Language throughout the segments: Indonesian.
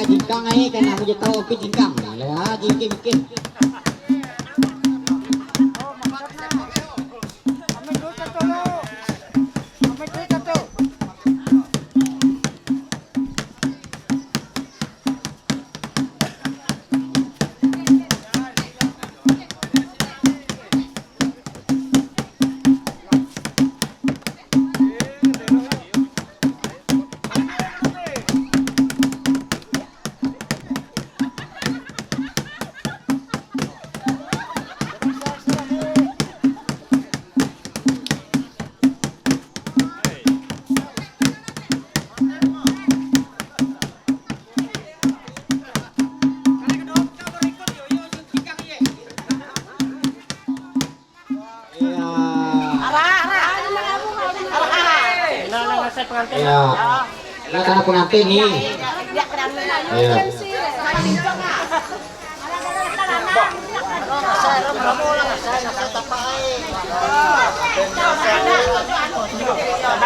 cái jingkang ấy cái nào bây tahu cái jingkang lah jingkang bikin. Ya, ini karena pengantin nih.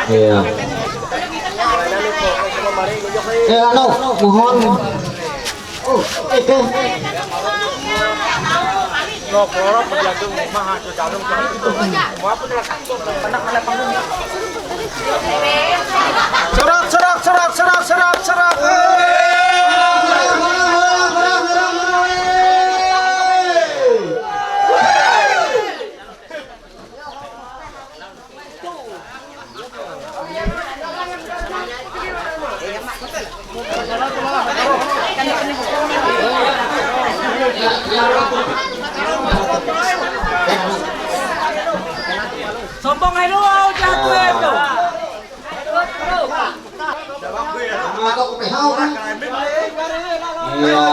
Iya. Iya. Mohon. Oh, itu. Serak. Sombong aja lu, jago itu. Kok pehau kan? Iya.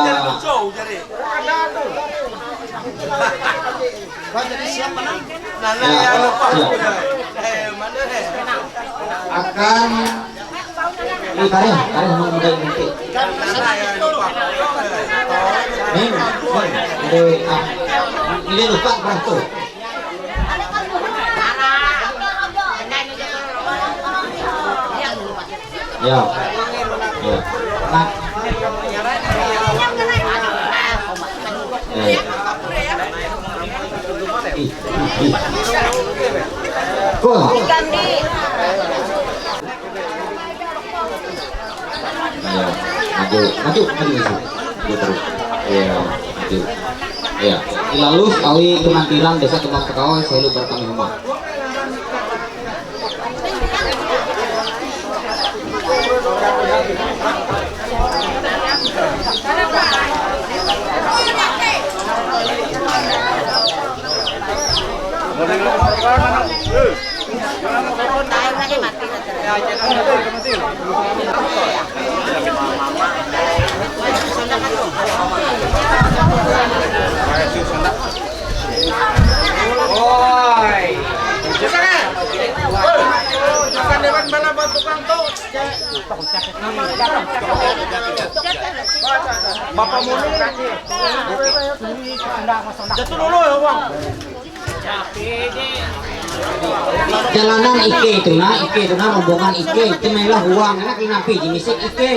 Akan ini karya mau mulai nanti. Ini lupa berapa? Ya. Nah. Maju terus. Ya. Lalu sekali kemantiran desa Kembang Pekawai saya lupa kami rumah. Bapak Muni jatuh dulu ya bang. Jalanan Ike itu nah rombongan Ike itu melah uang enak napi jenisnya Ike.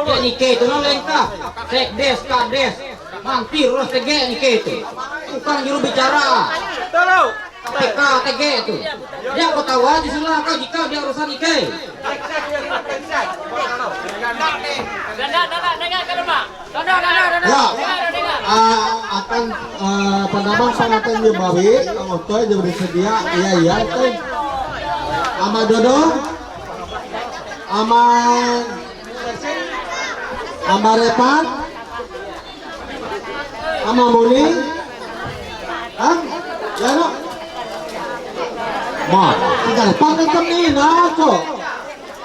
Ya Ike itu nah lengkap sekdes kades mampir terus TG Ike itu bukan juru bicara. TK TG itu dia kau tahu aja silakan jika dia urusan Ike. Ya, akan penambang sangatnya nyebawi kalau tuh jadi bersedia iya tuh ama Dodo ama Repan ama Muni ya no ma tinggal panggil kami nako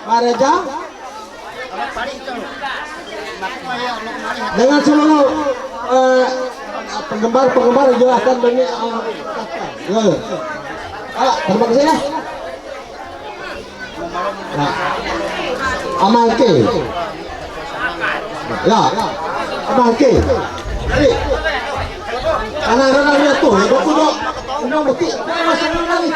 Mareja dengan seluruh penggemar jelaskan banyak terima kasih ya. Nah, Amalke ya Amalke anak-anak lihat tuh ya udah bukti masalah lagi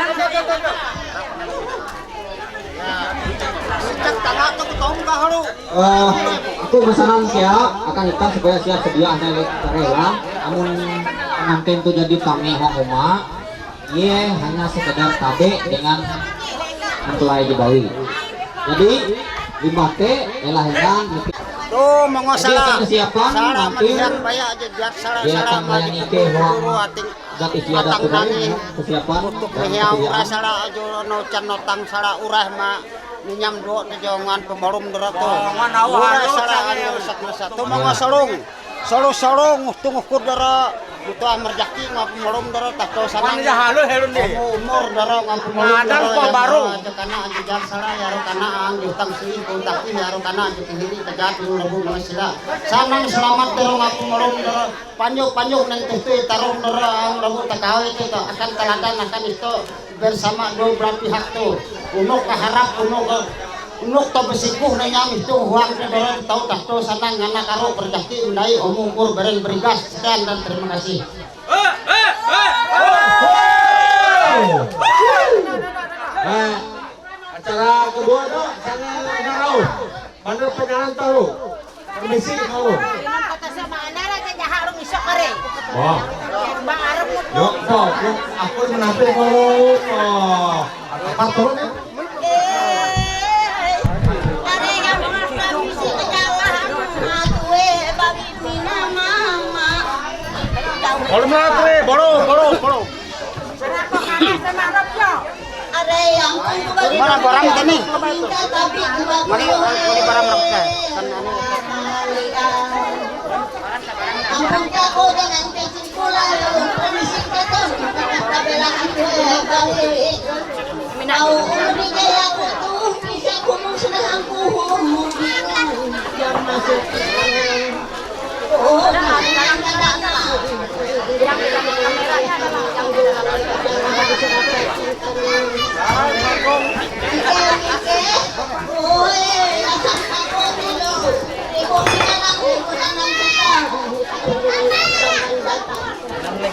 Aku pesanan siap akan hitam supaya siap sedia anda rela. Namun pengantin itu jadi kami homa. Iya hanya sekedar tabe dengan mempelai Jebawi. Jadi limbate elahenan tuh monggo salah kesiapan nanti payah aja jat salah dia akan melayani ke zat istiadat kesiapan untuk mehiau salah aja no can notang salah urah mah ninyam do jangan pembarum derat tuh urah salah aja rusak rusak tuh monggo solong tunggu kudara itu amerjaki ngapun marum dara takto sana halu herun deh umur dara ngapun marum dara baru karena anjuran salah ya karena anjutang sih kontak ini ya karena anjuran ini terjadi lagu manusia sana selamat dara ngapun marum dara panjang nang itu tarung dara lagu takaw itu akan teladan akan itu bersama dua belah pihak tuh unuk keharap unuk to besikuh na nyam itu huang dara tahu takto sana ngana karo berjaki undai omongkur bareng berigas sekian dan terima kasih. Acara kedua tuh sangat tahu mana penjalan tahu kondisi tahu kata sama anak aja harus isok kare wah bang arep yuk aku menampil kalau patron ya Kalau mana boro. Ada yang mana barang tadi? Mari barang mereka. Ampun kako dengan kesimpulan permisi keton kabelaan gue Minau umi kaya aku tuh bisa kumung sedang aku yang masuk oh yang kameranya adalah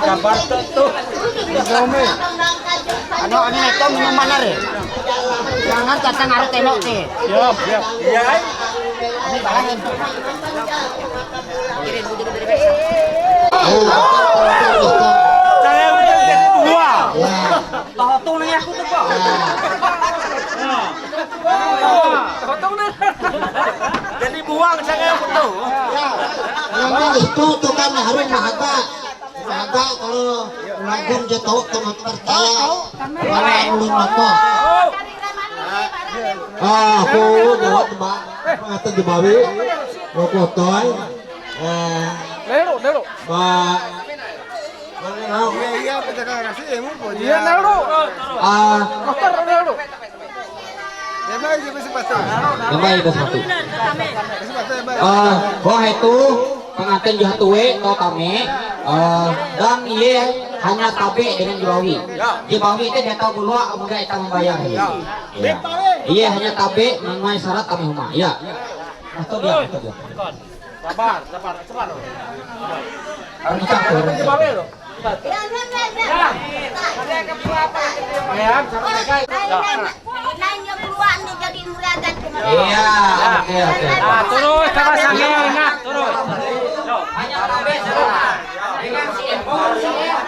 Kabar tuh. Ano itu minuman re. Jangan kata ngaruh tembok teh. Siap. Iya. Ini barang. Saya udah jadi dua. Tahotung nih aku tuh, Pak. Tahotung nih. Jadi buang saya aku tuh. memang itu tuh kan harus mahaga kalau lagun jatuh teman percaya kalau ulun mata aku jawab mbak pengantin Jebawi mau kotoy Lero. mbak Iya, Lero. Kotor Lero. Gamay itu satu. Wah itu pengantin jatuwe atau kami dan iya hanya tabe dengan Jebawi. Jebawi itu dia tahu dulu muda kita membayar. Iya hanya tabe mengenai syarat kami huma. Iya. Itu dia. Sabar. Harus campur. Jebawi lo. Iya, oke. Terus sama sange ingat terus. Hanya tabe syarat dengan si empor dengan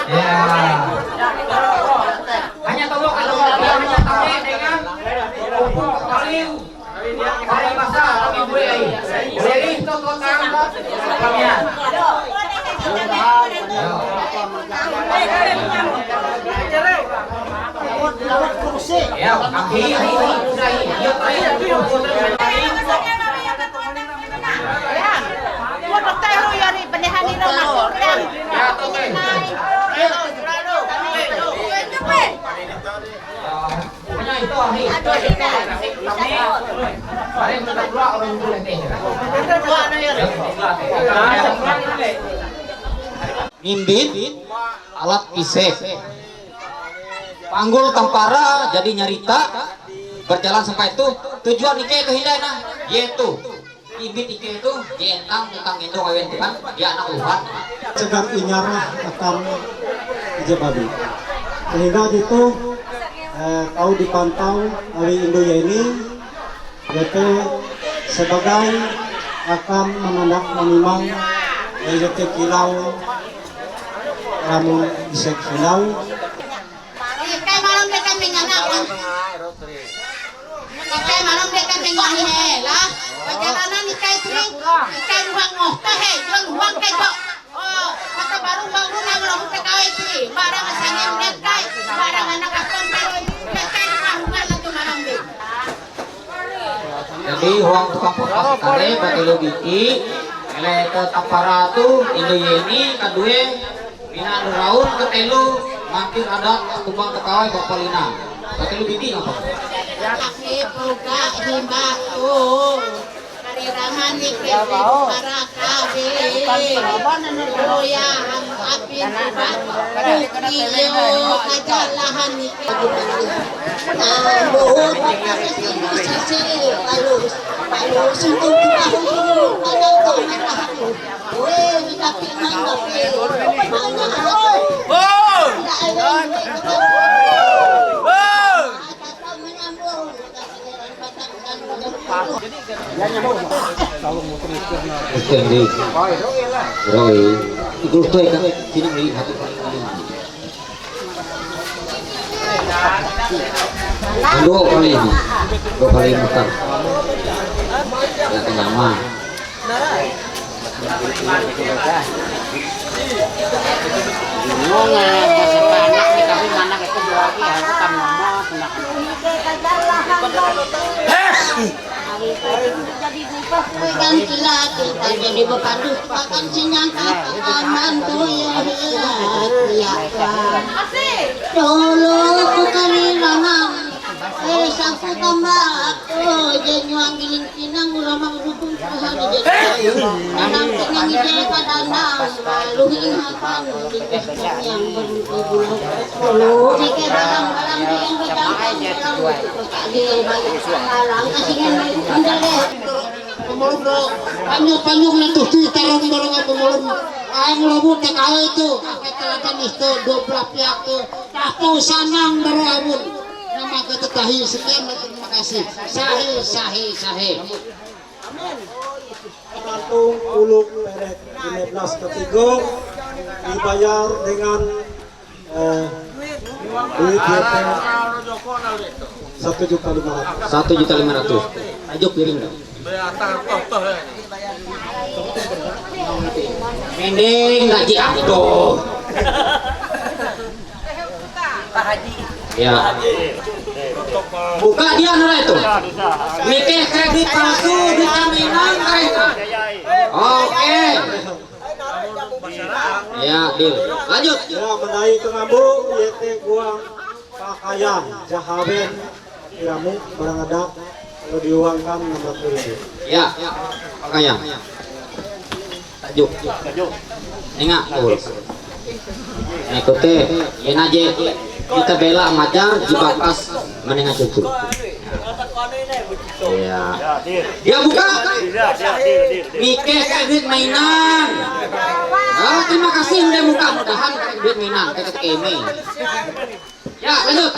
ya. Hanya tahu kalau hanya tabe dengan kali masa kami boleh itu total kamian. Ya, kami Ngimbit alat isek panggul tampara jadi nyarita berjalan sampai itu tujuan nike ke hidayah yaitu Ibit Ike itu jentang tukang Indo kawin kan dia anak Tuhan. Cegat inyarah akan Jababi. Sehingga gitu kau dipantau dari Indo ini yaitu sebagai akan menandak menimang yaitu kilau ramun isek kilau. Kay malam dekat menganak. Kay malam dekat mengahe lah. Perjalanan ni kay tri, kay ruang ngoh he, ruang kay do. Oh, mata baru na orang kay tri. Barang asangin net kay, barang anak akon kay kahungan na tu malam be. Jadi huang tukang potas kare batelo biki, ele ke taparatu Indo yeni kadue bina raun ke telu makin ada tumbang tekawai bapalina. Batelo biki apa? Laki puga himbau. Karirangan ni kay para kabe. Loya ang api ba. Kukiyo kajalahan ni kay. Buhod sisi alus. Alus untuk kita hulu. Kalau kau marah. Weh, tapi manggapi. Mana ada. Tidak ada. Jadi, Roy, itu tuh kan sini melihat dua kali mutar, ya tinggal mah. Kan kila kita jadi bepandu pakan sinyang katakan mantu ya dulu ku karirangan sangku tambah aku jenyuang giling pinang uramang rukun kahani jadi nanang pinang ide kadandang luhing hakan yang berbulan dulu dike balang-balang yang berjangkang dia balik halang kasingan andale Pemulung panyuk-panyuk na tuh tarong barang ang pemulung ang labut na kaya itu ang talatan itu dua belah pihak itu tapo sanang darabun nama ketetahi sekian terima kasih sahih Patung uluk perek 15 ketiga dibayar dengan duit DP 1.500.000. 1.500.000. Ajo piring dong. Mending gaji aku. Ya. Buka dia nora itu. Mikir kredit palsu di Kaminan mereka. Oke. Ya, deal. Lanjut. Ya menai kengambu yete gua pakaian jahaben kamu barang ada kalau diuangkan 60.000. Ya, pakaian. Tajuk. Nengak urus. Ikuti, ya naje kita bela majar jibakas menengah cucu. Ya. Dia buka. Mikir kredit mainan. Oh, terima kasih udah buka, mudahan kredit mainan kayak kemi. Ya, lanjut.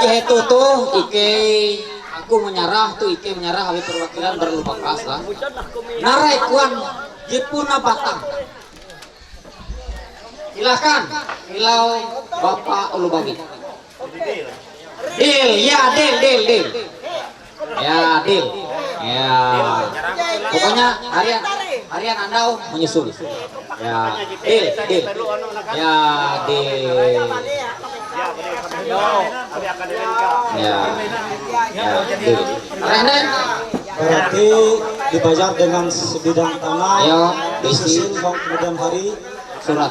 Jehetu tuh Ike aku menyerah tuh Ike menyerah habis perwakilan berlupa kasa. Narai kuan Jepuna Batang. Silakan, Kilau Bapak Ulubagi. Deal, ya deal. Ya deal. Ya. Pokoknya harian Anda menyusul. Ya deal. Ya deal. Ya. Deal. Renen. Berarti dibayar dengan sebidang tanah. Ayo, disusun kemudian hari surat.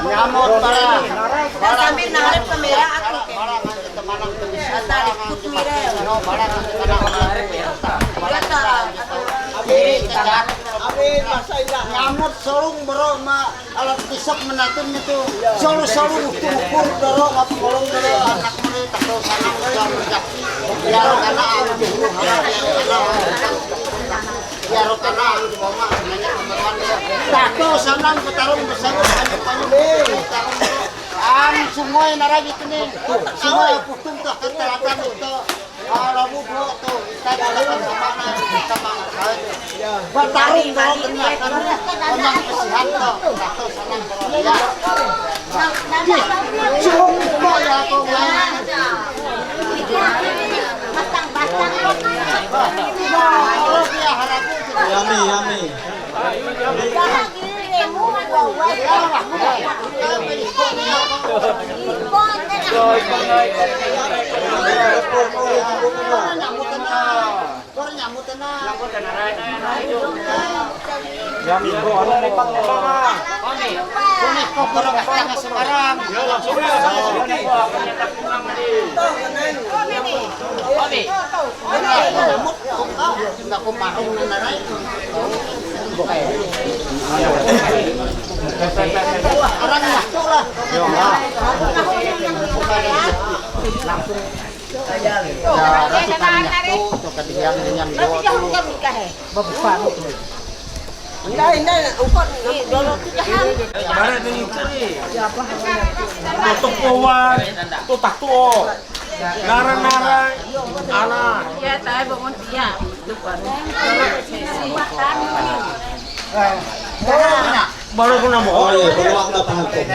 nyamot para sambil narik kamera aku tarik kamera nyamot solong bro ma alat kisap menatun itu solong ukur doro ngapolong doro anak mereka tahu sanang udah berjaki biar karena dulu biar karena mama nanya kemaruan tato sanang petarung bersama panjang semua nara gitu nih semua putung tuh ketelatan itu lalu dua tuh kita dalam sama bertarung dong ternyata memang kesihan tuh tato sanang ya semua ya kau Yummy. Narang-narang anak. Ya, tayo bangun dia. Baru ko na mo. Oh iya, beruang na pangatong.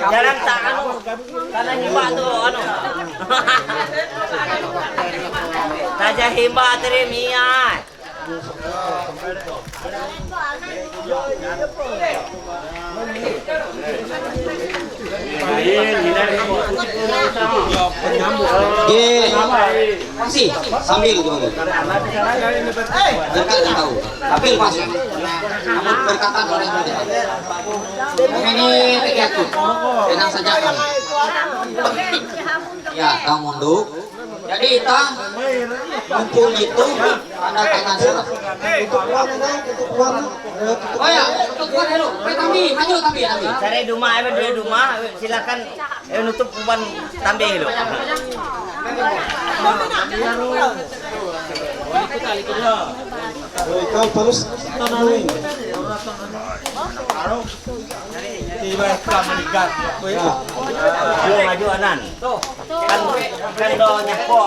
Jarang tak anu karena himba tu anu. Raja himba terimiat. Kasih sambil gitu. Mereka nggak tahu. Tapi masuk. Namun berkata orang muda. Ini kegiatan. Tenang saja kan. Ya, kamu munduk. Jadi kita kumpul itu tanda tangan surat. Oh ya, tutup kuan dulu. Kami maju kami. Cari rumah, dua rumah, silakan nutup kuban tambah lo. Ikaw terus tanawin. Tiba ka manigat. Maju anan. Kan do nyako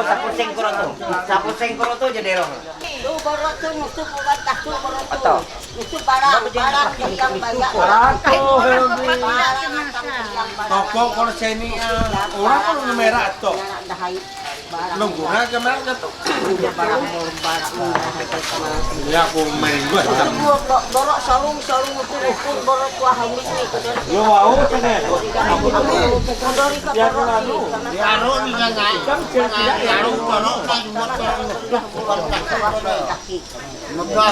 sa pusing ko to. Sa pusing ko to jadi roh. Tu borok tu nutup buat tahu borok tu. Atau Nutup barang yang banyak. Toko kalau sini orang kalau merah tu. Lungguran ke merah tu. Ya aku main gua. Borok sarung ukur borok kuah hamis ni. Yo mau cenah. Ya lalu. Aro ni nga aro kono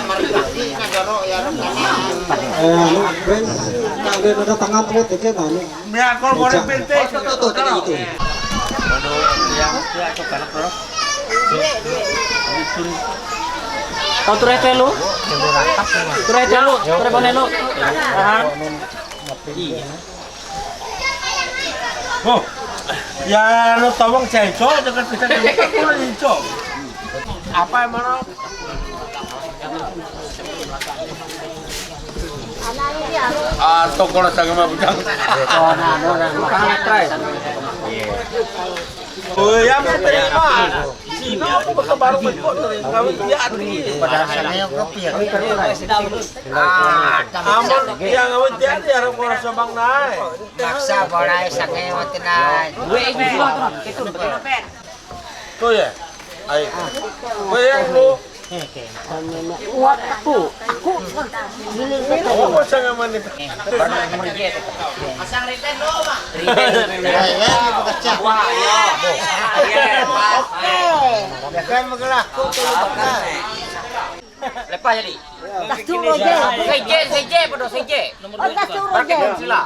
marikaki na garo ya Lu ben kagak ada tangan tuh teke anu. Mia kau boleh bente. Tuh tadi itu. kau turai telu. Turai telu, turai bonelo. Oh. Ya lo tawang cengco dengan pisang kita pun cengco. Apa yang mana? Toko na sa mga bujang. Oh, ya mo terima. Sino ako magkabarong magpon rin. Gawin niya at padahal sa ngayon kopi amon yang gawin niya yarang ko sa bang nai. maksa boleh sa ngayon tinay Tuh ya. Ay. Kuya lo Uap aku gilir ka Oo, ko sa naman ito. Asang riten lo, Mak. Wah, yo. Dagan maglako tulog ka. Lepas jadi. Kasuro je. CJ bodoh CJ. Oh, kasuro je. Sila.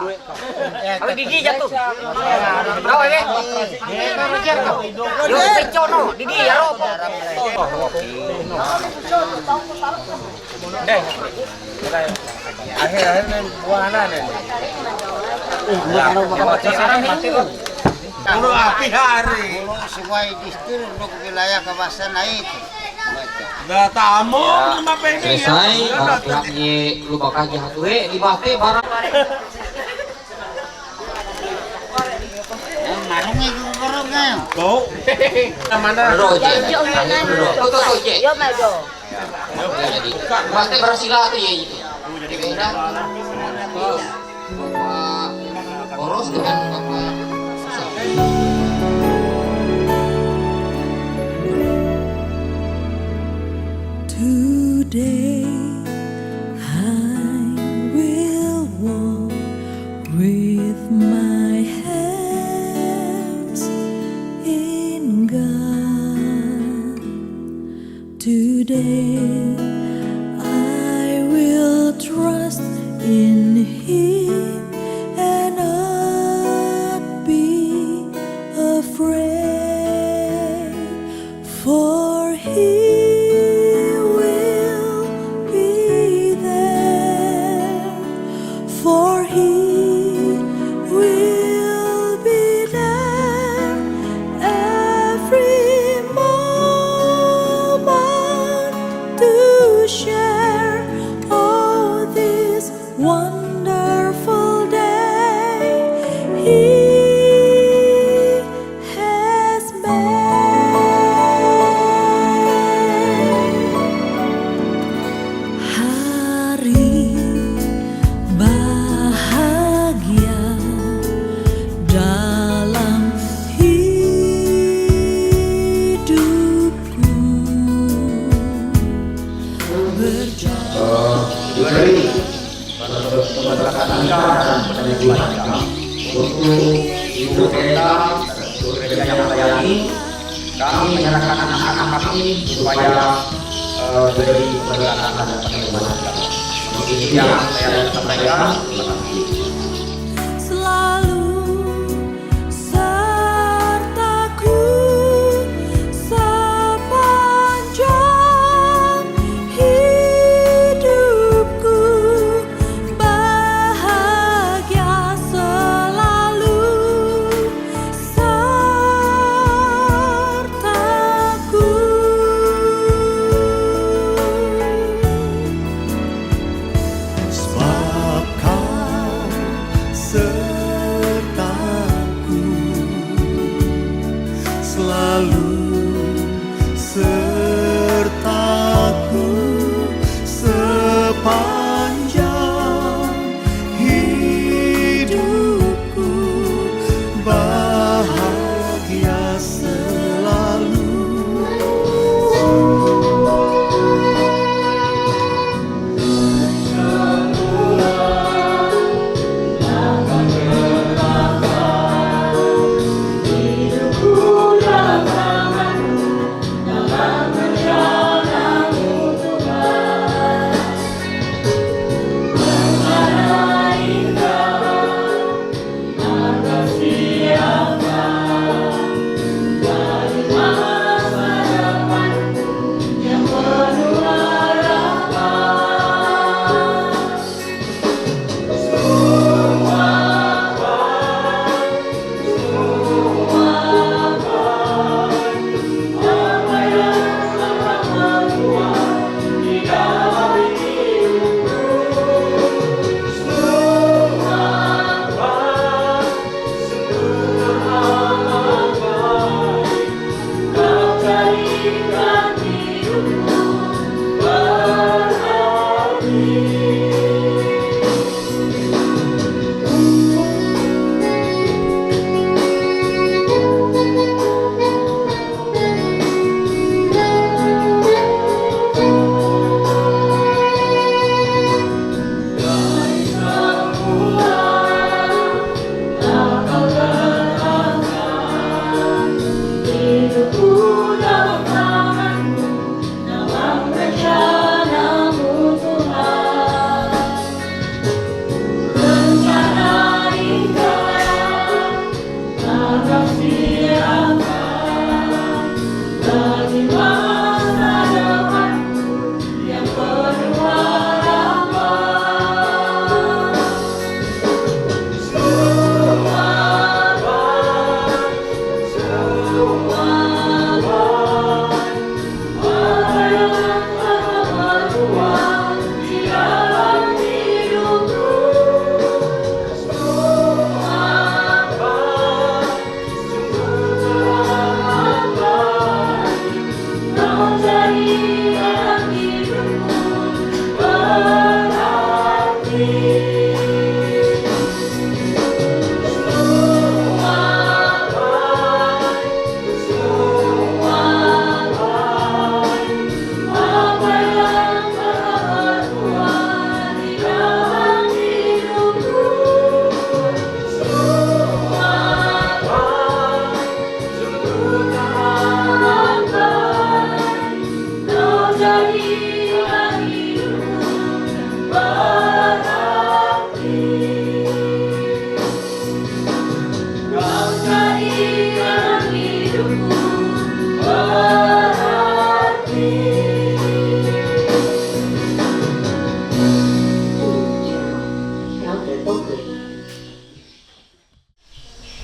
Habis gigi jatuh. Berapa ya? Yo seco no, Didi ya ro. Deh. Akhir-akhir nih buahana nih. Ulo api hari. Sungai Distil untuk wilayah kawasan naik. Datamo lima pengen. Selesai, para pihak ni lupakan jahat we, dibate barang. Marungnya juga barangnya. Go. Mana? Roje. Yo Roje. Yo mado. Jadi, bate bersila tu ya itu. Jadi kita boros dengan Bapak Today I will walk with my hands in God. Today I will trust in Him and not be afraid, for He wonderful day He has made. Hari bahagia dalam hidupku untuk ibu kita, gereja yang melayani, kami menyerahkan anak-anak kami supaya jadi pergerakan dan penerbangan kami. Ini yang saya sampaikan. Terima kasih. Selalu sertaku sepanjang hidupku, bahagia selalu sertaku. Sebab Kau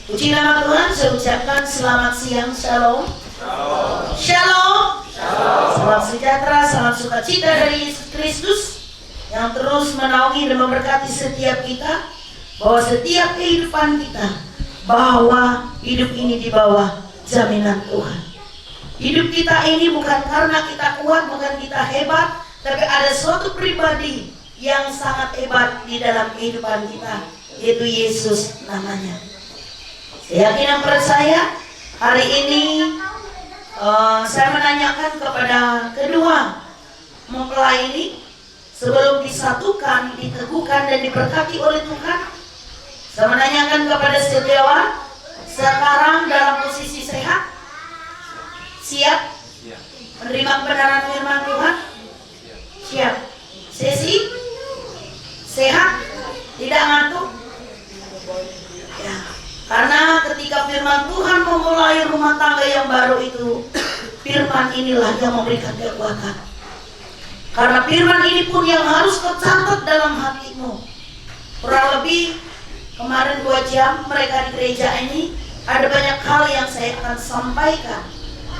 Puji nama Tuhan, saya ucapkan selamat siang, shalom. Shalom. Salam sejahtera, salam sukacita dari Yesus Kristus yang terus menaungi dan memberkati setiap kita, bahwa setiap kehidupan kita, bahwa hidup ini di bawah jaminan Tuhan. Hidup kita ini bukan karena kita kuat, bukan kita hebat, tapi ada suatu pribadi yang sangat hebat di dalam kehidupan kita, yaitu Yesus namanya. Saya yakin dan percaya hari ini saya menanyakan kepada kedua mempelai ini, sebelum disatukan, diteguhkan dan diberkati oleh Tuhan, saya menanyakan kepada setiawan, sekarang dalam posisi sehat, siap menerima kebenaran firman Tuhan, siap. Sesi sehat, tidak ngantuk ya. Karena ketika firman Tuhan memulai rumah tangga yang baru itu, firman inilah yang memberikan kekuatan. Karena firman ini pun yang harus tercatat dalam hatimu. Kurang lebih kemarin 2 jam mereka di gereja ini, ada banyak hal yang saya akan sampaikan,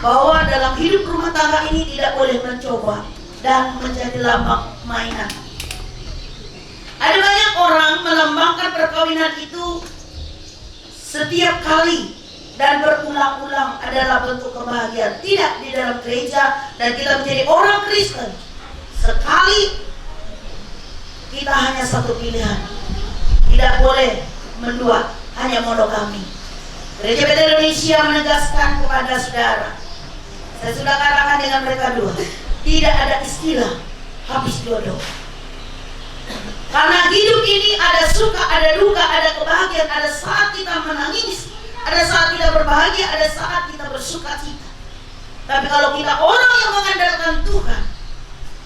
bahwa dalam hidup rumah tangga ini tidak boleh mencoba dan menjadi lambang mainan. Ada banyak orang melambangkan perkawinan itu setiap kali dan berulang-ulang adalah bentuk kebahagiaan. Tidak di dalam gereja dan kita menjadi orang Kristen. Sekali kita hanya satu pilihan, tidak boleh mendua, hanya monogami. Gereja Bethel Indonesia menegaskan kepada saudara, saya sudah katakan dengan mereka dua, tidak ada istilah habis jodoh. Karena hidup ini ada suka, ada duka, ada kebahagiaan, ada saat kita menangis, ada saat kita berbahagia, ada saat kita bersuka cita. Tapi kalau kita orang yang mengandalkan Tuhan,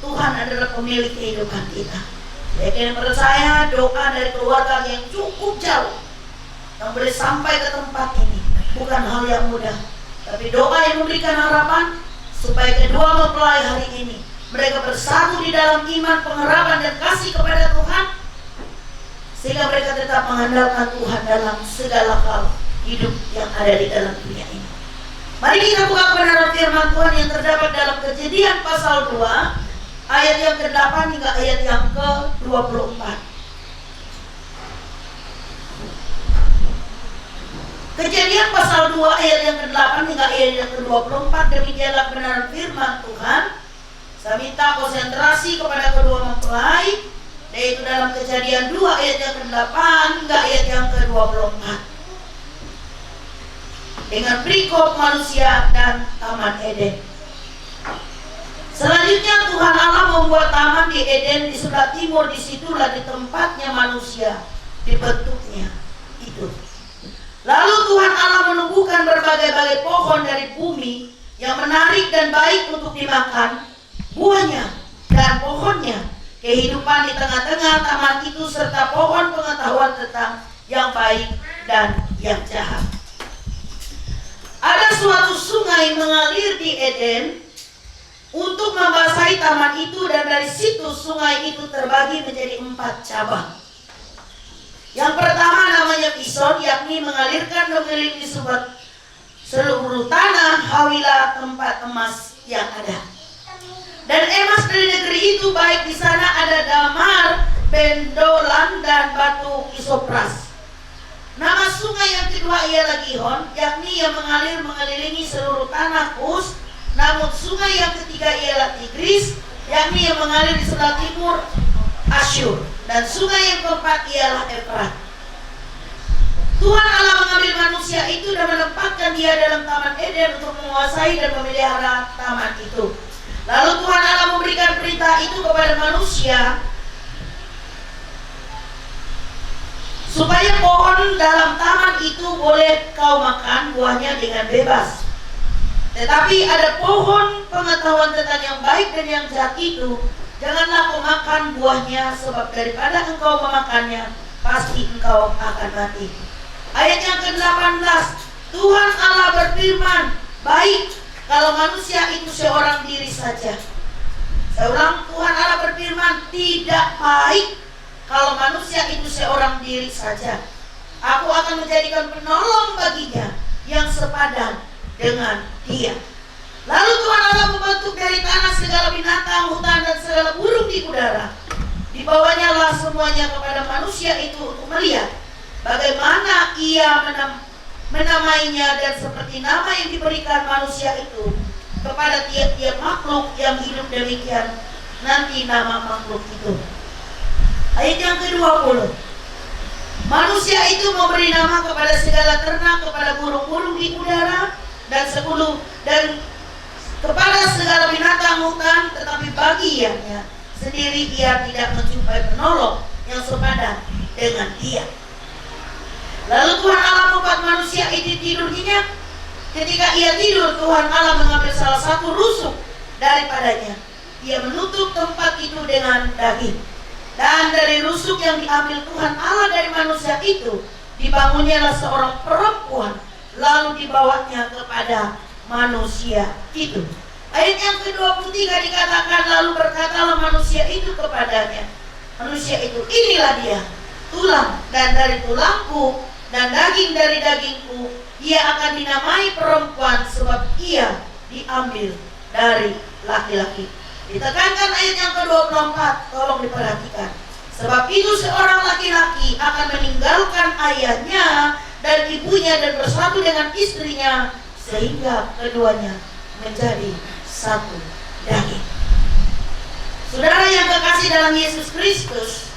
Tuhan adalah pemilik kehidupan kita. Jadi percaya doa dari keluarga yang cukup jauh yang boleh sampai ke tempat ini bukan hal yang mudah, tapi doa yang memberikan harapan supaya kedua mempelai hari ini mereka bersatu di dalam iman, pengharapan dan kasih kepada Tuhan, sehingga mereka tetap mengandalkan Tuhan dalam segala hal hidup yang ada di dalam dunia ini. Mari kita buka kebenaran firman Tuhan yang terdapat dalam Kejadian pasal 2 ayat yang ke-8 hingga ayat yang ke-24. Kejadian pasal 2 ayat yang ke-8 hingga ayat yang ke-24, demikianlah kebenaran firman Tuhan. Saya minta konsentrasi kepada kedua mempelai, yaitu dalam Kejadian 2 ayat yang ke-8 hingga ayat yang ke-24. Dengan perikop manusia dan Taman Eden. Selanjutnya Tuhan Allah membuat taman di Eden di sebelah timur, disitulah di tempatnya manusia dibentuknya itu. Lalu Tuhan Allah menumbuhkan berbagai-bagai pohon dari bumi yang menarik dan baik untuk dimakan, buahnya dan pohonnya kehidupan di tengah-tengah taman itu, serta pohon pengetahuan tentang yang baik dan yang jahat. Ada suatu sungai mengalir di Eden untuk membasahi taman itu, dan dari situ sungai itu terbagi menjadi 4 cabang. Yang pertama namanya Pison, yakni mengalirkan mengelilingi seluruh tanah Hawilah, tempat emas yang ada. Dan emas dari negeri itu baik di sana ada damar, bendolan dan batu isopras. Nama sungai yang kedua ialah Gihon, yakni yang mengalir mengelilingi seluruh tanah Kus. Namun sungai yang ketiga ialah Tigris, yakni yang mengalir di sebelah timur Asyur. Dan sungai yang keempat ialah Efrat. Tuhan Allah mengambil manusia itu dan menempatkan dia dalam Taman Eden untuk menguasai dan memelihara taman itu. Lalu Tuhan Allah memberikan perintah itu kepada manusia, supaya pohon dalam taman itu boleh kau makan buahnya dengan bebas. Tetapi ada pohon pengetahuan tentang yang baik dan yang jahat itu, janganlah kau makan buahnya, sebab daripada engkau memakannya, pasti engkau akan mati. Ayat yang ke-18, Tuhan Allah berfirman, baik kalau manusia itu seorang diri saja. Saya ulang, Tuhan Allah berfirman, tidak baik kalau manusia itu seorang diri saja. Aku akan menjadikan penolong baginya yang sepadan dengan dia. Lalu Tuhan Allah membentuk dari tanah segala binatang hutan dan segala burung di udara. Dibawanya lah semuanya kepada manusia itu untuk melihat bagaimana ia menamainya, dan seperti nama yang diberikan manusia itu kepada tiap-tiap makhluk yang hidup, demikian nanti nama makhluk itu. Ayat yang ke-20. Manusia itu memberi nama kepada segala ternak, kepada burung-burung di udara, dan kepada segala binatang hutan, tetapi baginya sendiri ia tidak menjumpai penolong yang sepadan dengan dia. Lalu Tuhan Allah membuat manusia itu tidur nyenyak. Ketika ia tidur, Tuhan Allah mengambil salah satu rusuk daripadanya. Ia menutup tempat itu dengan daging. Dan dari rusuk yang diambil Tuhan Allah dari manusia itu, dibangunnyalah seorang perempuan, lalu dibawanya kepada manusia itu. Ayat yang ke-23 dikatakan, lalu berkatalah manusia itu kepadanya, manusia itu, inilah dia, tulang dan dari tulangku dan daging dari dagingku, ia akan dinamai perempuan sebab ia diambil dari laki-laki. Ditekankan ayat yang ke-24, tolong diperhatikan. Sebab itu seorang laki-laki akan meninggalkan ayahnya dan ibunya dan bersatu dengan istrinya, sehingga keduanya menjadi satu daging. Saudara yang kekasih dalam Yesus Kristus,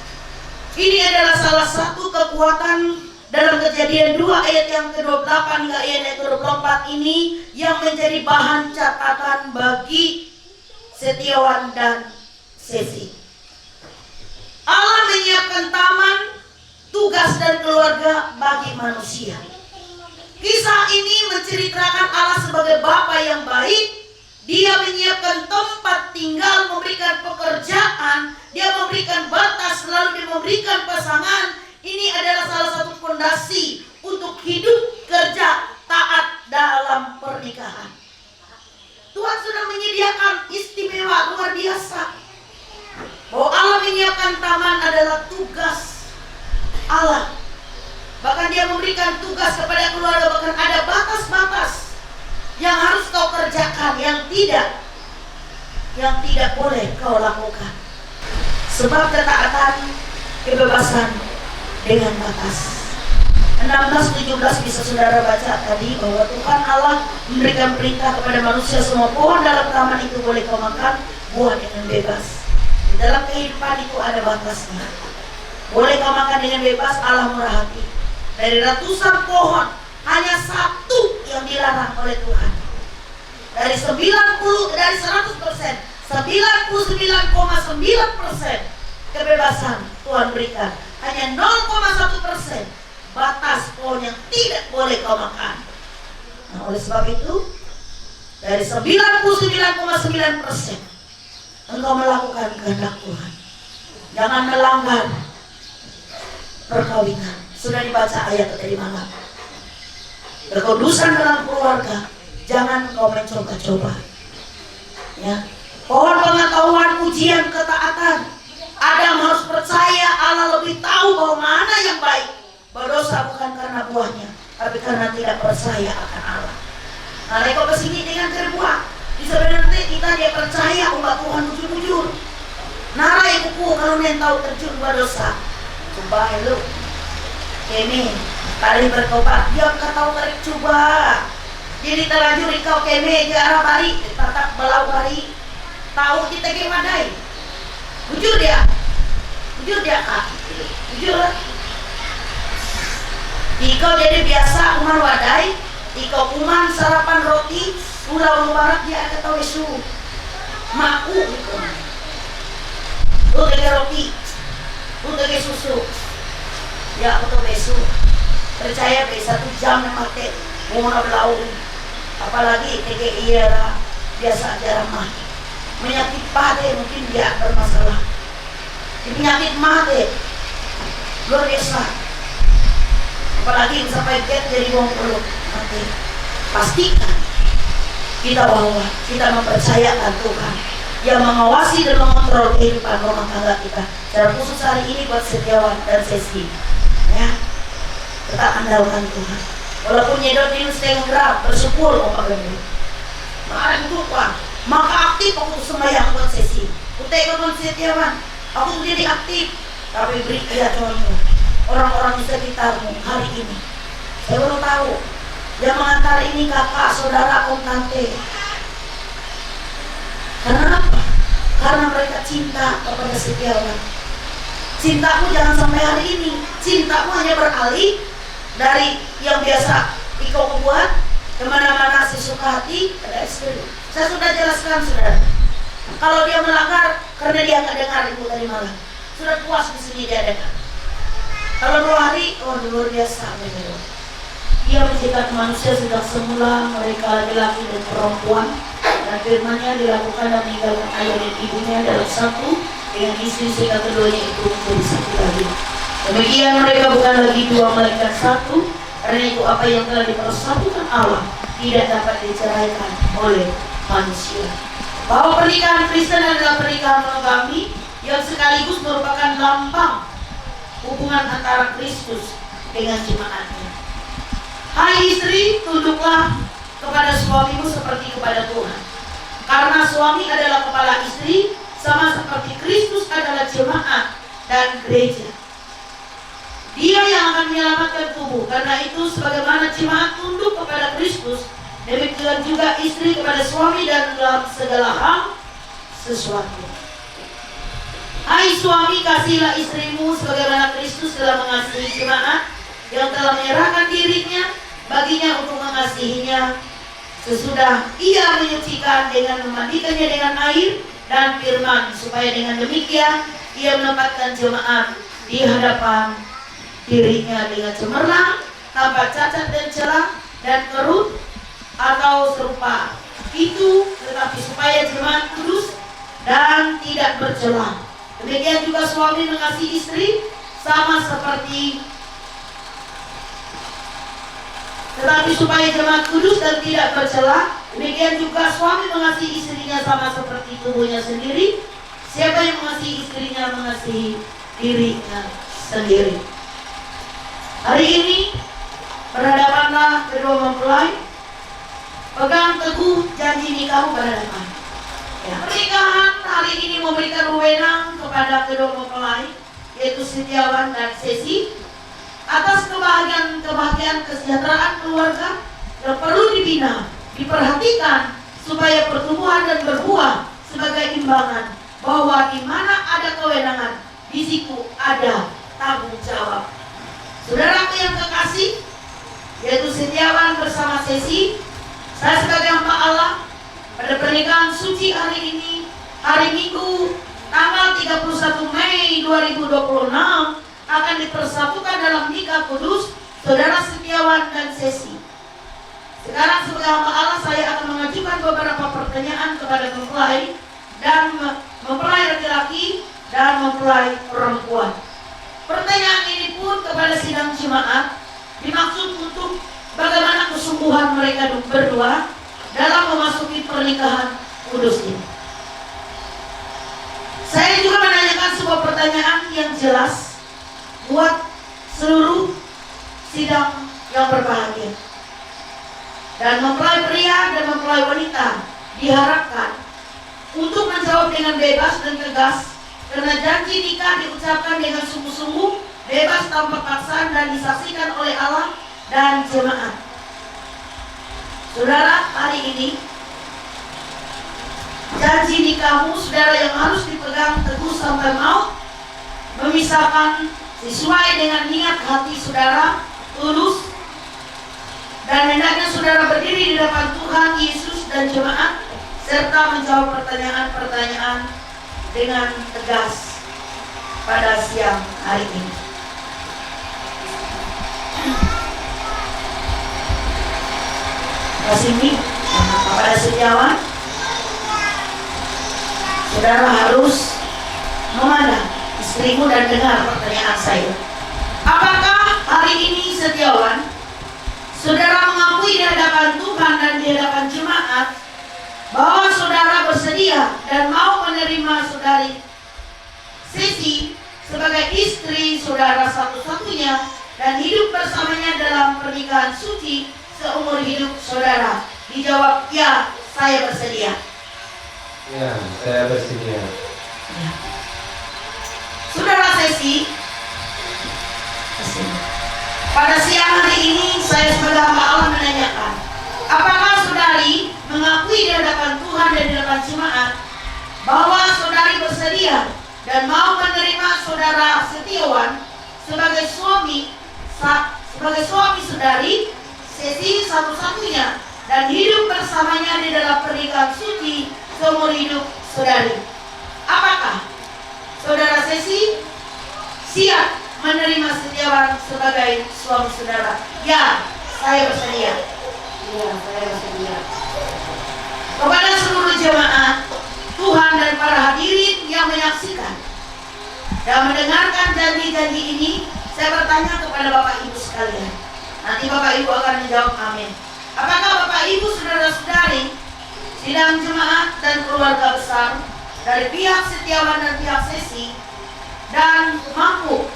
ini adalah salah satu kekuatan dalam Kejadian 2 ayat yang ke-28 hingga ayat yang ke-24 ini yang menjadi bahan catatan bagi Setiawan dan Sesi. Allah menyiapkan taman, tugas dan keluarga bagi manusia. Kisah ini menceritakan Allah sebagai Bapa yang baik. Dia menyiapkan tempat tinggal, memberikan pekerjaan, dia memberikan batas, lalu dia memberikan pasangan. Ini adalah salah satu fondasi untuk hidup, kerja, taat dalam pernikahan. Tuhan sudah menyediakan istimewa luar biasa. Bahwa Allah menyiapkan taman adalah tugas Allah. Bahkan dia memberikan tugas kepada keluarga, bahkan ada batas-batas yang harus kau kerjakan, yang tidak boleh kau lakukan. Sebab ketaatan, kebebasan dengan batas. 16-17 bisa saudara baca tadi, bahwa Tuhan Allah memberikan perintah kepada manusia, semua pohon dalam taman itu boleh kau makan, buah dengan bebas. Di dalam kehidupan itu ada batasnya. Boleh kau makan dengan bebas, Allah murah hati. Dari ratusan pohon, hanya satu yang dilarang oleh Tuhan. Dari 100%, 99,9% kebebasan Tuhan berikan. Hanya 0,1% batas pohon yang tidak boleh kau makan. Nah, oleh sebab itu, dari 99,9% engkau melakukan kehendak Tuhan. Jangan melanggar perkawinan. Sudah dibaca ayat tadi malam. Kekudusan dalam keluarga, jangan kau mencoba-coba. Ya, pohon pengetahuan, ujian ketaatan. Adam harus percaya Allah lebih tahu bahwa mana yang baik. Berdosa bukan karena buahnya, tapi karena tidak percaya akan Allah. Nah, kau kesini dengan terbuat. Di sebenarnya kita dia percaya umat Tuhan bujur-bujur. Nara ibuku kalau nen tahu terjun berdosa. Coba lu. Kemi, kali bertobat, dia tahu tarik coba. Jadi terlanjur kau kemi ke arah bari, tetap belau bari. Tahu kita gimana? Bujur dia kak, bujur. Iko jadi biasa umar wadai, iko kuman sarapan roti, pulau barat dia akan tahu isu, maku gitu. Lu kaya roti, lu kaya susu, ya aku tahu besu. Percaya be 1 jam yang mati, mau belau, apalagi kayak iya biasa aja ramah. Penyakit pade mungkin dia bermasalah. Penyakit mati luar biasa. Apalagi sampai get jadi bom perut mati. Pastikan kita bahwa kita mempercayakan Tuhan yang mengawasi dan mengontrol kehidupan rumah tangga kita. Secara khusus hari ini buat Setiawan dan Sesi. Ya. tetap andalkan Tuhan. Walaupun nyedot di setengah gram, bersyukur kok pagani. Maka itu maka aktif aku sembahyang buat sesi. Kutek kon Setiawan, aku jadi aktif. Tapi beri contoh orang-orang di sekitarmu hari ini. Saya baru tahu yang mengantar ini kakak, saudara, om, tante. Karena apa? Karena mereka cinta kepada Setiawan. Cintamu jangan sampai hari ini. Cintamu hanya beralih dari yang biasa Iko buat kemana-mana sesuka hati pada istri. Saya sudah jelaskan, saudara. Kalau dia melanggar karena dia nggak dengar ibu tadi malam, sudah puas di sini dia dengar. Kalau 2 hari, luar biasa. Dia menciptakan manusia sejak semula, mereka laki-laki dan perempuan, dan firman-Nya dilakukan dan meninggalkan ayah dan ibunya dalam satu dengan istri sehingga keduanya itu menjadi satu lagi. Demikian mereka bukan lagi 2 melainkan satu. Karena itu apa yang telah dipersatukan Allah tidak dapat diceraikan oleh manusia. Bahwa pernikahan Kristen adalah pernikahan monogami yang sekaligus merupakan lambang hubungan antara Kristus dengan jemaatnya. Hai istri, tunduklah kepada suamimu seperti kepada Tuhan. Karena suami adalah kepala istri, sama seperti Kristus adalah jemaat dan gereja. Dia yang akan menyelamatkan tubuh. Karena itu sebagaimana jemaat tunduk kepada Kristus, demikian juga istri kepada suami dan dalam segala hal sesuatu. Hai suami, kasihilah istrimu sebagaimana Kristus telah mengasihi jemaat yang telah menyerahkan dirinya baginya untuk mengasihinya, sesudah ia menyucikan dengan memandikannya dengan air dan firman, supaya dengan demikian ia menempatkan jemaat di hadapan dirinya dengan cemerlang, tanpa cacat dan celah dan kerut atau serupa itu, tetapi supaya jemaat kudus dan tidak bercela. Demikian juga suami mengasihi istri sama seperti, tetapi supaya jemaat kudus dan tidak bercela. Demikian juga suami mengasihi istrinya sama seperti tubuhnya sendiri. Siapa yang mengasihi istrinya mengasihi dirinya sendiri. Hari ini berhadapanlah kedua mempelai, pegang teguh janji nikahmu berhadapan. Ya, pernikahan hari ini memberikan wewenang kepada kedua mempelai, yaitu Setiawan dan Sesi, atas kebahagiaan kesejahteraan keluarga yang perlu dibina, diperhatikan supaya pertumbuhan dan berbuah sebagai imbangan, bahwa di mana ada kewenangan, di situ ada tanggung jawab. Saudaraku yang kekasih, yaitu Setiawan bersama Sesi, saya sebagai hamba Allah pada pernikahan suci hari ini, hari Minggu tanggal 31 Mei 2026 akan dipersatukan dalam nikah kudus saudara Setiawan dan Sesi. Sekarang sebagai hamba Allah saya akan mengajukan beberapa pertanyaan kepada mempelai dan mempelai laki-laki dan mempelai perempuan. Pertanyaan ini pun kepada sidang jemaat dimaksud untuk bagaimana kesungguhan mereka berdua dalam memasuki pernikahan kudus ini. Saya juga menanyakan sebuah pertanyaan yang jelas buat seluruh sidang yang berbahagia. Dan mempelai pria dan mempelai wanita diharapkan untuk menjawab dengan bebas dan tegas, karena janji nikah diucapkan dengan sungguh-sungguh, bebas tanpa paksaan dan disaksikan oleh Allah dan jemaat. Saudara, hari ini janji nikahmu saudara yang harus dipegang teguh sampai maut, memisahkan sesuai dengan niat hati saudara tulus, dan hendaknya saudara berdiri di depan Tuhan Yesus dan jemaat serta menjawab pertanyaan-pertanyaan dengan tegas pada siang hari ini. Kasih kepada Setiawan, saudara harus memandang istrimu dan dengar pertanyaan saya. Apakah hari ini Setiawan, saudara mengakui di hadapan Tuhan dan di hadapan jemaat bahwa saudara bersedia dan mau menerima saudari Sesi sebagai istri saudara satu-satunya dan hidup bersamanya dalam pernikahan suci seumur hidup saudara? Dijawab, ya, saya bersedia. Ya, saya bersedia. Ya. Saudara Sesi, pada siang hari ini saya sebagai hamba Allah menanyakan, apakah saudari mengakui di hadapan Tuhan dan di hadapan jemaat bahwa saudari bersedia dan mau menerima saudara Setiawan sebagai suami saudari Sesi satu-satunya dan hidup bersamanya di dalam pernikahan suci seumur hidup saudari? Apakah saudara Sesi siap menerima Setiawan sebagai suami saudara? Ya, saya bersedia. Ya, saya bersedia. Kepada seluruh jemaat Tuhan dan para hadirin yang menyaksikan dan mendengarkan janji-janji ini, saya bertanya kepada Bapak Ibu sekalian. Nanti Bapak Ibu akan menjawab amin. Apakah Bapak Ibu saudara-saudari sidang jemaat dan keluarga besar dari pihak Setiawan dan pihak Sesi dan mampu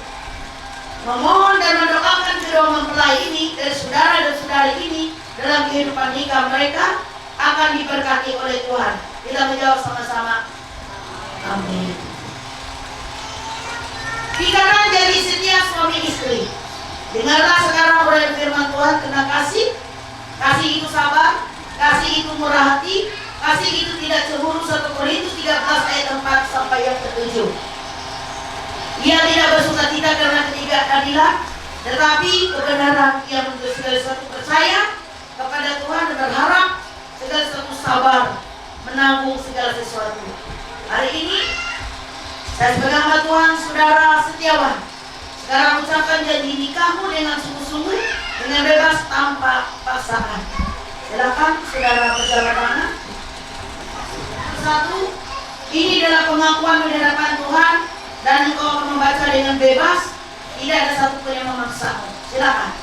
memohon dan mendoakan kedua mempelai ini dari saudara dan saudari ini dalam kehidupan nikah mereka akan diberkati oleh Tuhan? Kita menjawab sama-sama, amin. Ikatan jadi setia suami istri. Dengarlah sekarang uraian firman Tuhan tentang kasih. Kasih itu sabar, kasih itu murah hati, kasih itu tidak cemburu. 1 Korintus 13 ayat 4 sampai yang ke-7. Ia tidak bersuka cita karena ketidakadilan, tetapi kebenaran. Ia menuntut segala sesuatu percaya kepada Tuhan dan berharap segala sesuatu sabar, menanggung segala sesuatu. Hari ini saya sebagai hamba Tuhan, saudara Setiawan, sekarang ucapkan janji nikahmu dengan sungguh-sungguh, dengan bebas tanpa paksaan. Silakan saudara berjabat tangan. Satu, ini adalah pengakuan di hadapan Tuhan dan engkau akan membaca dengan bebas, tidak ada satupun yang memaksamu. Silakan.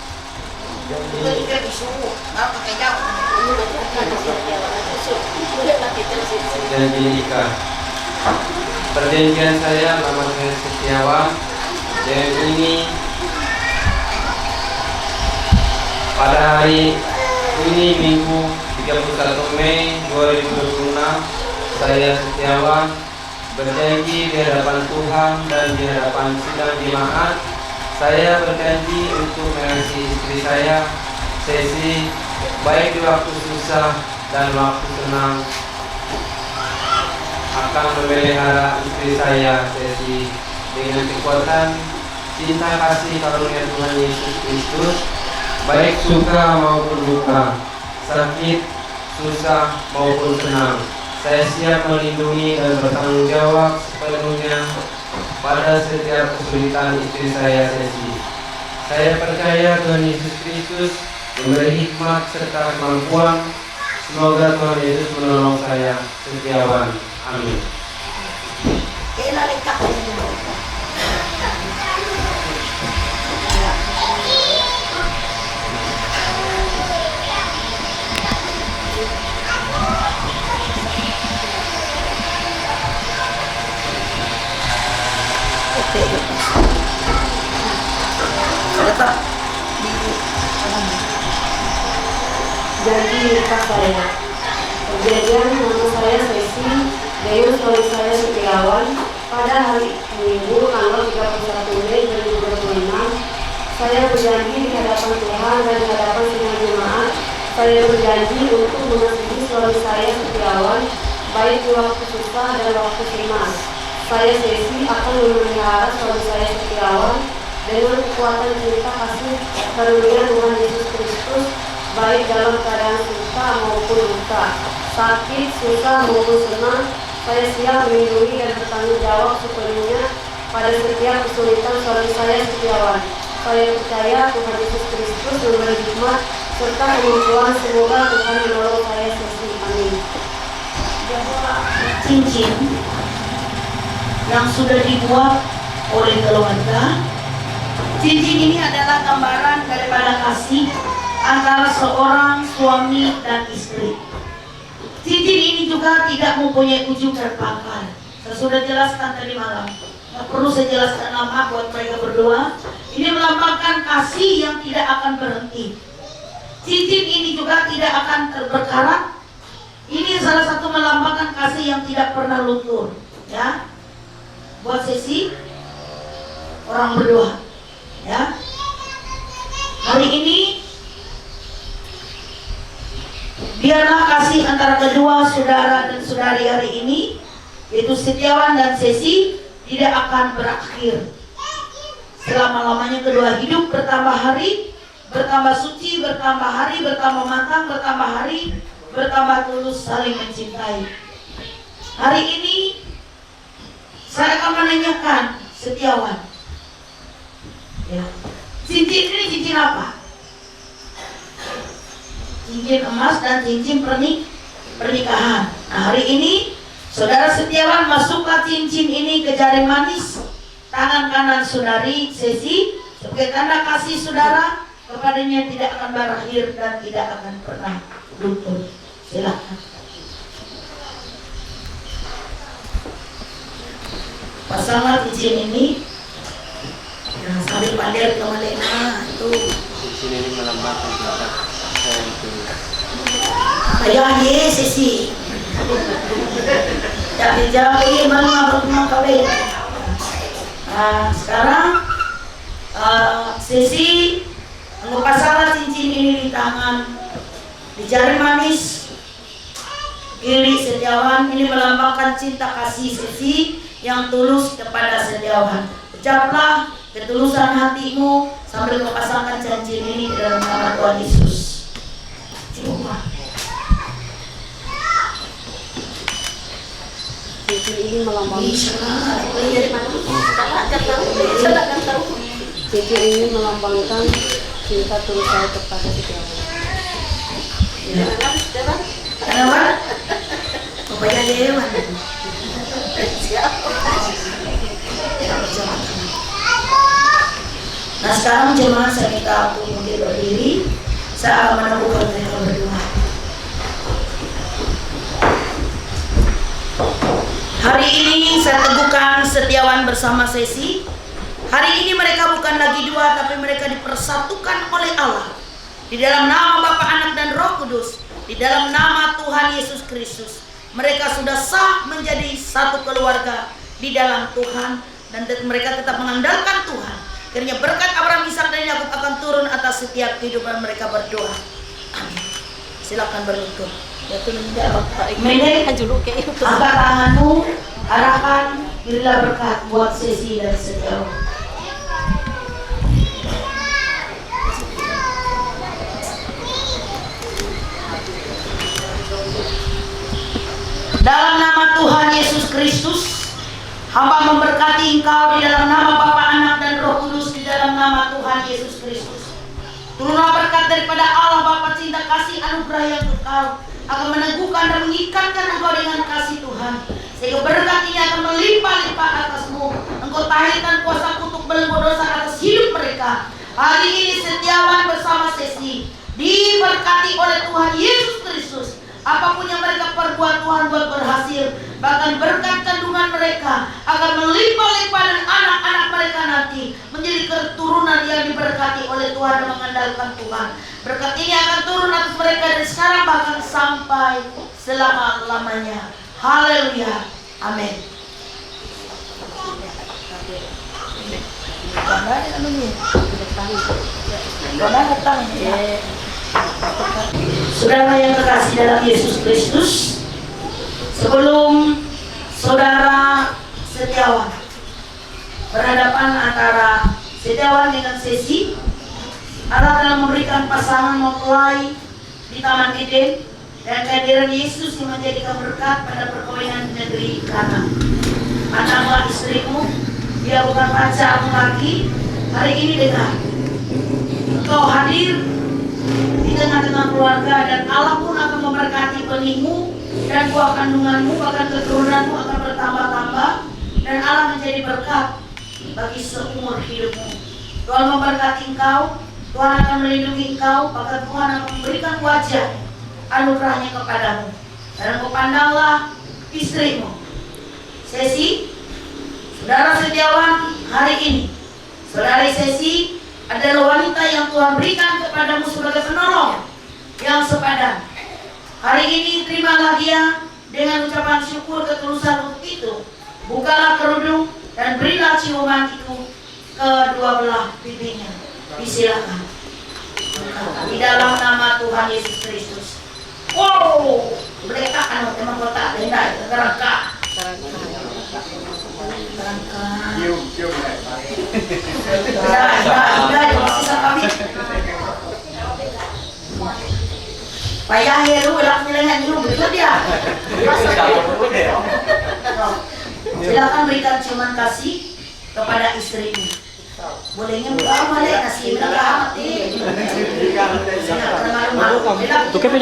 Janji nikah. Perjanjian saya nama saya Setiawan. Dan ini pada hari ini Minggu 31 Mei 2026 saya Setiawan berjanji di hadapan Tuhan dan di hadapan sidang jemaat, saya berjanji untuk mengasihi istri saya Sesi baik di waktu susah dan waktu senang, akan memelihara istri saya Sesi dengan kekuatan cinta kasih karunia Tuhan Yesus Kristus, baik suka maupun duka, sakit, susah maupun senang. Saya siap melindungi dan bertanggung jawab sepenuhnya pada setiap kesulitan istri saya Sesi. Saya percaya Tuhan Yesus Kristus memberi hikmat serta kemampuan. Semoga Tuhan Yesus menolong saya Setiawan. Amin. Tetap janji nikah saya. Perjanjian nama saya Sesi dengan suami saya Setiawan pada hari Minggu tanggal 31 Mei 2026. Saya berjanji di hadapan Tuhan dan di hadapan sidang jemaat, saya berjanji untuk mengasihi suami saya Setiawan baik di waktu susah dan waktu senang. Saya Sesi akan memelihara suami saya Setiawan dengan kekuatan cinta kasih karunia Tuhan Yesus Kristus, baik dalam keadaan suka maupun duka, sakit, susah maupun senang. Saya siap melindungi dan bertanggung jawab sepenuhnya pada setiap kesulitan suami saya Setiawan. Saya percaya Tuhan Yesus Kristus memberi hikmat serta kemampuan. Semoga Tuhan menolong saya Sesi. Amin. Cincin yang sudah dibuat oleh keluarga. Cincin ini adalah gambaran daripada kasih antara seorang suami dan istri. Cincin ini juga tidak mempunyai ujung dan pangkal. Saya sudah jelaskan tadi malam. Nggak perlu saya jelaskan lama buat mereka berdua. Ini melambangkan kasih yang tidak akan berhenti. Cincin ini juga tidak akan berkarat. Ini salah satu melambangkan kasih yang tidak pernah luntur, ya. Buat sesi orang berdua, ya. Hari ini biarlah kasih antara kedua saudara dan saudari hari ini, yaitu Setiawan dan Sesi, tidak akan berakhir. Selama-lamanya kedua hidup, bertambah hari, bertambah suci, bertambah hari, bertambah matang, bertambah hari, bertambah tulus saling mencintai. Hari ini saya akan menanyakan Setiawan, ya, cincin ini cincin apa? Cincin emas dan cincin pernikahan. Nah, hari ini saudara Setiawan, masuklah cincin ini ke jari manis tangan kanan saudari Sesi sebagai tanda kasih saudara kepadanya tidak akan berakhir dan tidak akan pernah luntur. Silakan. Pasanglah cincin ini. Nah, sambil pandir ke Malena itu. Cincin ini melambangkan cinta sayang tulus. Ayah ye Sesi. Jadi jauh mana bertemu kawin. Nah, sekarang Sesi pasanglah cincin ini di tangan, di jari manis kiri Setiawan. Ini melambangkan cinta kasih Sesi yang tulus kepada Setiawan. Ucaplah ketulusan hatimu sambil kepasangkan cincin ini dalam nama Tuhan Yesus. Coba. Cincin ini melambangkan cincin ini melambangkan cinta tulus saya kepada Setiawan. Kenapa? Bapaknya Dewan. Nah, sekarang jemaat saya minta untuk mungkin berdiri. Saya akan menemukan mereka berdua. Hari ini saya teguhkan Setiawan bersama Sesi. Hari ini mereka bukan lagi dua, tapi mereka dipersatukan oleh Allah. Di dalam nama Bapa, Anak, dan Roh Kudus. Di dalam nama Tuhan Yesus Kristus. Mereka sudah sah menjadi satu keluarga di dalam Tuhan. Dan mereka tetap mengandalkan Tuhan. Kiranya berkat Abraham, Ishak, dan Yakub akan turun atas setiap kehidupan mereka berdoa. Amin. Silakan berlutut. Angkat tanganmu, arahkan, berilah berkat buat Sesi dan Setiawan. Dalam nama Tuhan Yesus Kristus, hamba memberkati engkau di dalam nama Bapa, Anak, dan Roh Kudus, di dalam nama Tuhan Yesus Kristus. Turunlah berkat daripada Allah Bapa, cinta kasih anugerah yang kekal akan meneguhkan dan mengikatkan engkau dengan kasih Tuhan, sehingga berkat ini akan melimpah-limpah atasmu. Engkau tahikan kuasa kutuk belenggu dosa atas hidup mereka. Hari ini Setiawan bersama Sesi diberkati oleh Tuhan Yesus Kristus. Apapun yang mereka perbuat, Tuhan buat berhasil. Bahkan berkat kandungan mereka akan melimpah-limpah, dan anak-anak mereka nanti menjadi keturunan yang diberkati oleh Tuhan dan mengandalkan Tuhan. Berkat ini akan turun atas mereka dari sekarang bahkan sampai selama-lamanya. Haleluya. Amin. Saudara yang terkasih dalam Yesus Kristus, sebelum saudara Setiawan berhadapan antara Setiawan dengan Sesi, Allah telah memberikan pasangan mempelai di Taman Eden, dan kehadiran Yesus yang menjadikan berkat pada perkawinan di negeri Kana. Pandanglah istrimu, dia bukan pacarmu lagi. Hari ini dengar, engkau hadir di tengah-tengah keluarga, dan Allah pun akan memberkati benihmu dan buah kandunganmu, bahkan keturunanmu akan bertambah-tambah, dan Allah menjadi berkat bagi seumur hidupmu. Tuhan memberkati engkau, Tuhan akan melindungi engkau, bahkan Tuhan akan memberikan wajah anugerahnya kepadamu. Dan engkau pandanglah istrimu, Sesi, Saudara setiawan, hari ini Saudari Sesi adalah wanita yang Tuhan berikan kepadamu sebagai penolong yang sepadan. Hari ini terimalah dia dengan ucapan syukur ketulusan untuk itu. Bukalah kerudung dan berilah ciuman itu kedua belah pipinya. Disilakan. Di dalam nama Tuhan Yesus Kristus. Wow, mereka kan teman kota tenda kerangka. Payah heru ulang nilainya nyium betul dia. Silakan berikan ciuman kasih kepada istrimu. Bolehnya buka malah kasih bilang mati. Tu kepe.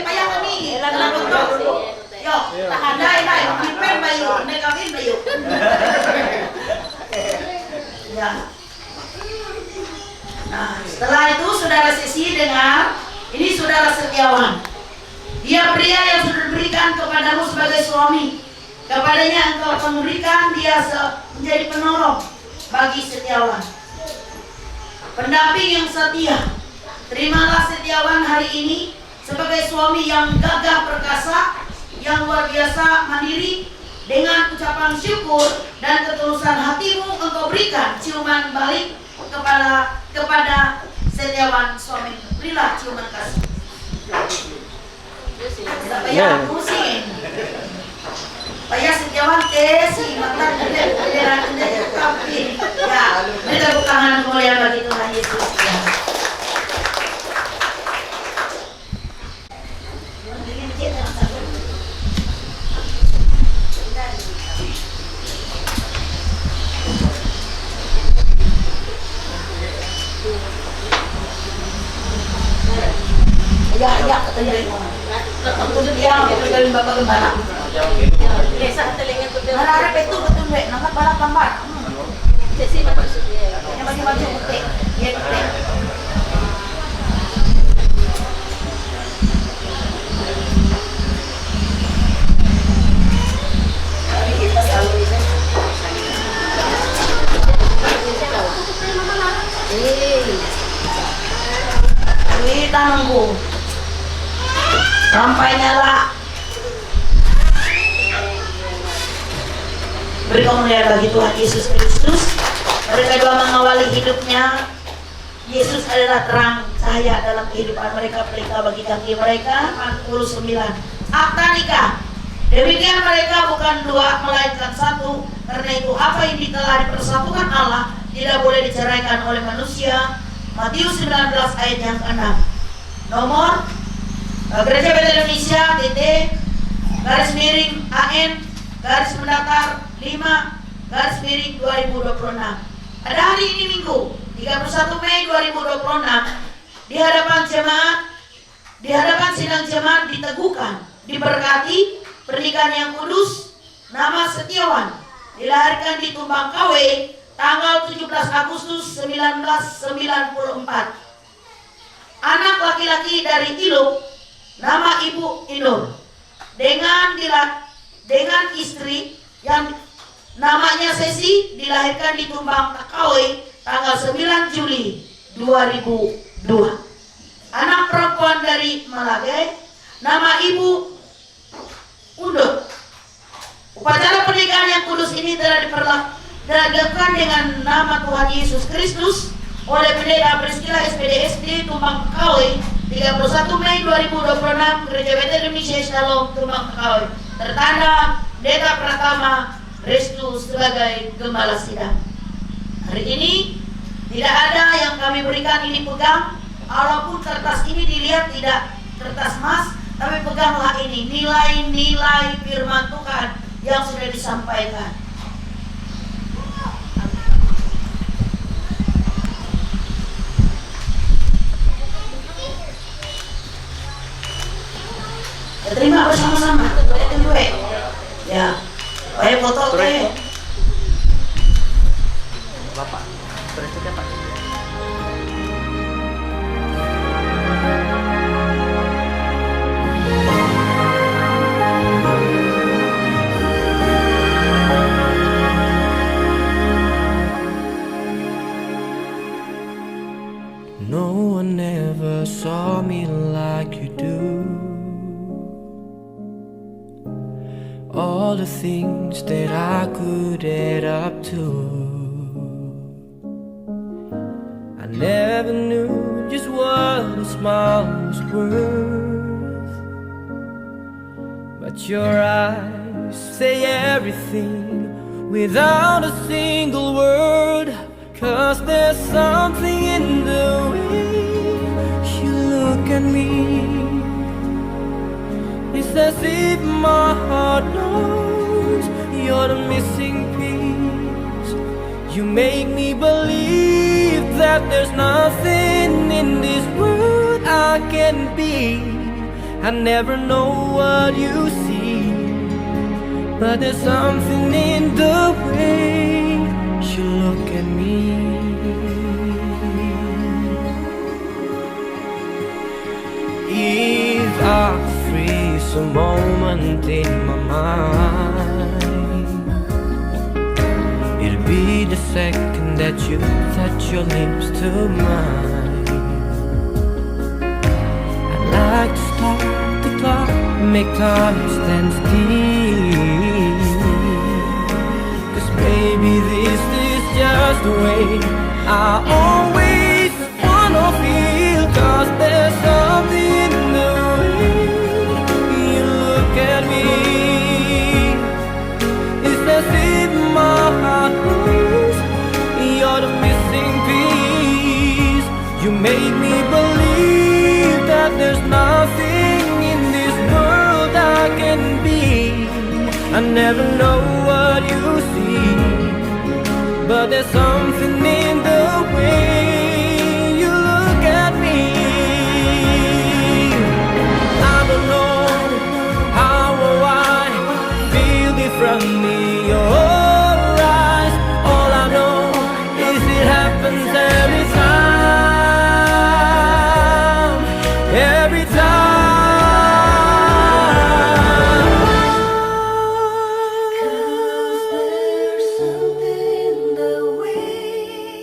Payah kami. Yo, tahan dai, pipen bayu, nekawin bayu. Ya. Nah, setelah itu saudara Sesi dengar, ini saudara Setiawan. Dia pria yang sudah diberikan kepadamu sebagai suami. Kepadanya engkau memberikan dia menjadi penolong bagi Setiawan. Pendamping yang setia. Terimalah Setiawan hari ini sebagai suami yang gagah perkasa, yang luar biasa mandiri. Dengan ucapan syukur dan ketulusan hatimu engkau berikan ciuman balik kepada Setiawan suami. Berilah ciuman kasih. Payah pusing. Payah Setiawan si mata tidak tapi ya mereka bukan mulia bagi Tuhan Yesus. Ya. Ya, katanya untuk dia dari bapak gembala. Desa telinga tu. Mana ada itu betul dek, nama balap lambat. Sesi maksud dia. Yang macam-macam petik. Dia petik. Kita selalu ini. Kita nunggu. Sampai nyala. Beri kemuliaan bagi Tuhan Yesus Kristus. Mereka dua mengawali hidupnya. Yesus adalah terang cahaya dalam kehidupan mereka, pelita bagi kaki mereka. 49. Akta nikah. Demikian mereka bukan dua melainkan satu. Karena itu apa yang telah dipersatukan Allah tidak boleh diceraikan oleh manusia. Matius 19 ayat yang ke-6. Nomor Gereja Bethel Indonesia /MIRING/mendatar 5/2026. Pada hari ini Minggu 31 Mei 2026 di hadapan sidang jemaat diteguhkan, diberkati pernikahan yang kudus nama Setiawan dilahirkan di Tumbang KW tanggal 17 Agustus 1994. Anak laki-laki dari Iluk nama Ibu Inul dengan istri yang namanya Sesi dilahirkan di Tumbang Takawe tanggal 9 Juli 2002. Anak perempuan dari Malage nama Ibu Undut. Upacara pernikahan yang kudus ini telah dilakukan dengan nama Tuhan Yesus Kristus oleh Pendeta Priscilla SPDSD Tumbang Takawe 31 Mei 2026 Gereja Bethel Indonesia Shalom Tumbang Takawe. Tertanda Pendeta Pratama Restu sebagai gembala sidang. Hari ini tidak ada yang kami berikan ini pegang. Walaupun kertas ini dilihat tidak kertas emas, tapi peganglah ini nilai-nilai firman Tuhan yang sudah disampaikan. Terima bersama-sama. Ya, saya foto teh. Bapak, terus Pak. No one ever saw me like you do. All the things that I could add up to, I never knew just what a smile was worth. But your eyes say everything without a single word. 'Cause there's something in the way you look at me. It's as if my heart knows you're the missing piece. You make me believe that there's nothing in this world I can be. I never know what you see, but there's something in the way you look at me. If I freeze a moment in my mind, it'll be the second that you touch your lips to mine. I'd like to stop the clock, make time stand still. 'Cause baby, this is just the way I always wanna feel. 'Cause there's something in the way you look at me. It's as if my heart knows you're the missing piece. You make me believe that there's nothing in this world I can be. I never know what you see, but there's something in the way you look at me. I don't know how or why, feel differently your eyes. All I know is it happens every time, every time. There's something in the way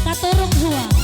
katurung hua.